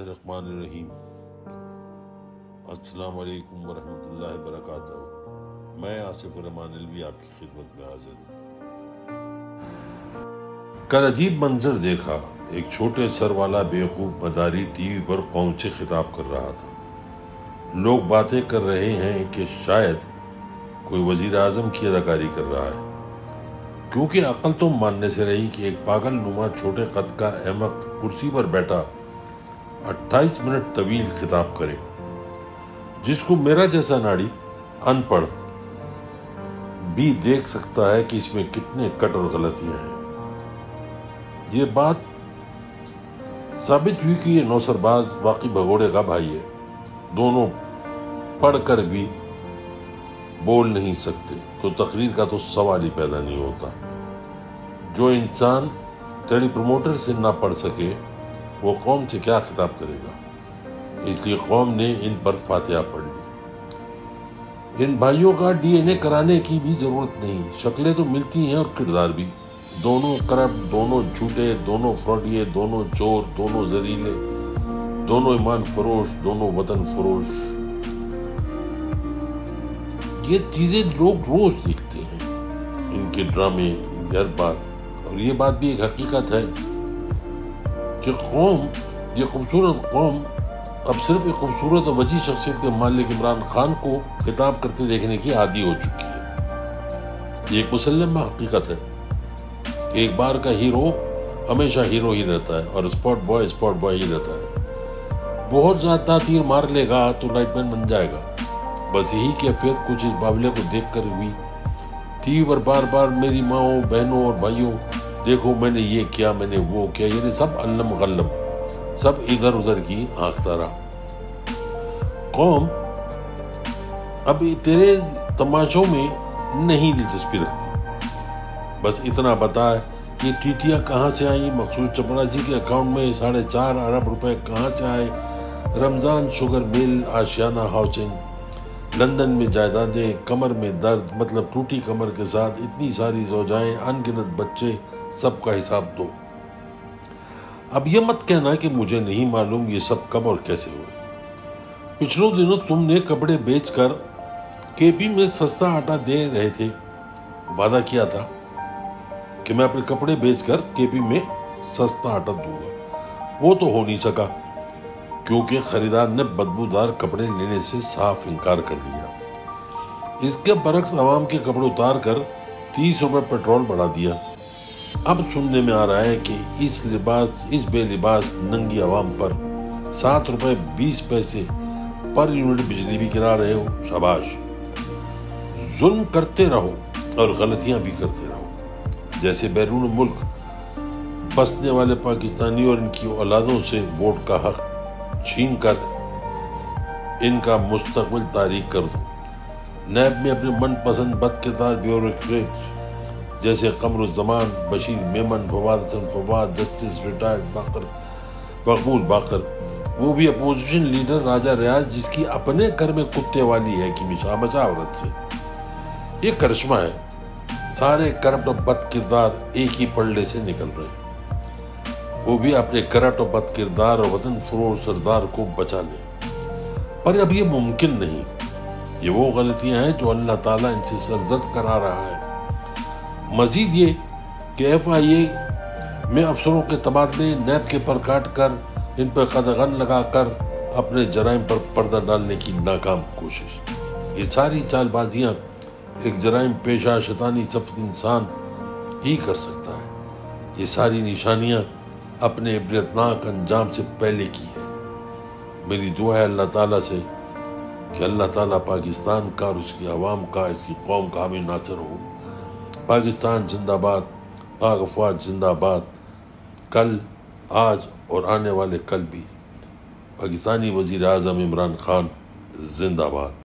الرحمن الرحیم۔ السلام علیکم ورحمۃ اللہ وبرکاتہ۔ میں آصف الرحمن علوی آپ کی خدمت میں حاضر ہوں۔ کل عجیب منظر دیکھا۔ ایک چھوٹے سر والا بیوقوف مداری ٹی وی پر قوم سے خطاب کر رہا تھا۔ لوگ باتیں کر رہے ہیں کہ شاید کوئی وزیر اعظم کی اداکاری کر رہا ہے، کیونکہ عقل تو ماننے سے رہی کہ ایک پاگل نما چھوٹے قد کا احمق کرسی پر بیٹھا 28 منٹ طویل خطاب کرے، جس کو میرا جیسا ناڑی ان پڑھ بھی دیکھ سکتا ہے کہ اس میں کتنے کٹ اور غلطیاں ہیں۔ یہ بات ثابت ہوئی کہ یہ نوسر باز واقعی بھگوڑے کا بھائی ہے۔ دونوں پڑھ کر بھی بول نہیں سکتے تو تقریر کا تو سوال ہی پیدا نہیں ہوتا۔ جو انسان ٹیلی پروموٹر سے نہ پڑھ سکے وہ قوم سے کیا خطاب کرے گا؟ اس لیے قوم نے ان پر فاتحہ پڑھ لی۔ ان بھائیوں کا ڈی این اے کرانے کی بھی ضرورت نہیں، شکلیں تو ملتی ہیں اور کردار بھی۔ دونوں کرپٹ، دونوں جھوٹے، دونوں فراڈیے، دونوں چور، دونوں زریلے، دونوں ایمان فروش، دونوں وطن فروش۔ یہ چیزیں لوگ روز دیکھتے ہیں، ان کے ڈرامے، ہر بات۔ اور یہ بات بھی ایک حقیقت ہے کہ قوم، یہ خوبصورت قوم اب صرف ایک خوبصورت اور وجیح شخصیت کے مالک عمران خان کو خطاب کرتے دیکھنے کی عادی ہو چکی ہے۔ یہ ایک مسلمہ حقیقت ہے کہ ایک بار کا ہیرو ہمیشہ ہیرو ہی رہتا ہے اور اسپاٹ بوائے ہی رہتا ہے۔ بہت زیادہ تیر مار لے گا تو لائٹ مین بن جائے گا۔ بس یہی کیفیت کچھ اس باولے کو دیکھ کر ہوئی۔ ٹی وی پر بار بار میری ماؤں، بہنوں اور بھائیوں، دیکھو میں نے یہ کیا، میں نے وہ کیا، یعنی سب علم غلم، سب ادھر ادھر کی آنکھتا رہا۔ قوم اب تیرے تماشوں میں نہیں دلچسپی رکھتی۔ بس اتنا بتا کہ ٹیٹیاں کہاں سے آئیں، مخصوص چپراسی کے اکاؤنٹ میں 4.5 ارب روپے کہاں سے آئے، رمضان sugar mill, Ashiana housing, London میں جائیدادیں، کمر میں درد، مطلب ٹوٹی کمر کے ساتھ اتنی ساری زوجائیں، ان گنت بچے، سب کا حساب دو۔ اب یہ مت کہنا کہ مجھے نہیں معلوم یہ سب کب اور کیسے ہوئے۔ پچھلوں دنوں تم نے کپڑے بیچ کر کے پی میں سستا آٹا دے رہے تھے۔ وعدہ کیا تھا کہ میں اپنے کپڑے بیچ کر کے پی میں سستا آٹا دوں گا۔ وہ تو ہو نہیں سکا کیونکہ خریدار نے بدبودار کپڑے لینے سے صاف انکار کر دیا۔ اس کے برعکس عوام کے کپڑے اتار کر 30 روپے پیٹرول بڑھا دیا۔ اب سننے میں آ رہا ہے کہ اس بے لباس ننگی عوام پر 7 روپے 20 پیسے پر یونٹ بجلی بھی گرا رہے ہو۔ شاباش، ظلم کرتے رہو اور غلطیاں بھی کرتے رہو۔ جیسے بیرون ملک بسنے والے پاکستانی اور ان کی اولادوں سے ووٹ کا حق چھین کر ان کا مستقبل تاریک کر دو۔ نیب میں اپنے من پسند بد کردار بیوروکریٹ جیسے قمر الزمان، بشیر میمن، فواد حسن فواد، جسٹس ریٹائرڈ مقبول باقر، وہ بھی اپوزیشن لیڈر راجہ ریاض جس کی اپنے گھر میں کتے والی ہے کہ مشا عورت سے۔ یہ کرشمہ ہے۔ سارے کرپٹ اور بد کردار ایک ہی پلڑے سے نکل رہے ہیں، وہ بھی اپنے کرپٹ اور بد کردار اور وطن فروش سردار کو بچا لیں۔ پر اب یہ ممکن نہیں۔ یہ وہ غلطیاں ہیں جو اللہ تعالیٰ ان سے سرزد کرا رہا ہے۔ مزید یہ کہ ایف آئی اے میں افسروں کے تبادلے، نیب کے پر کاٹ کر ان پر قدغن لگا کر اپنے جرائم پر پردہ ڈالنے کی ناکام کوشش، یہ ساری چال بازیاں ایک جرائم پیشہ شیطانی صفت انسان ہی کر سکتا ہے۔ یہ ساری نشانیاں اپنے عبرتناک انجام سے پہلے کی ہے۔ میری دعا ہے اللہ تعالیٰ سے کہ اللہ تعالیٰ پاکستان کا اور اس کی عوام کا، اس کی قوم کا حامی ناصر ہو۔ پاکستان زندہ باد، پاک افواج زندہ باد، کل، آج اور آنے والے کل بھی۔ پاکستانی وزیر اعظم عمران خان زندہ باد۔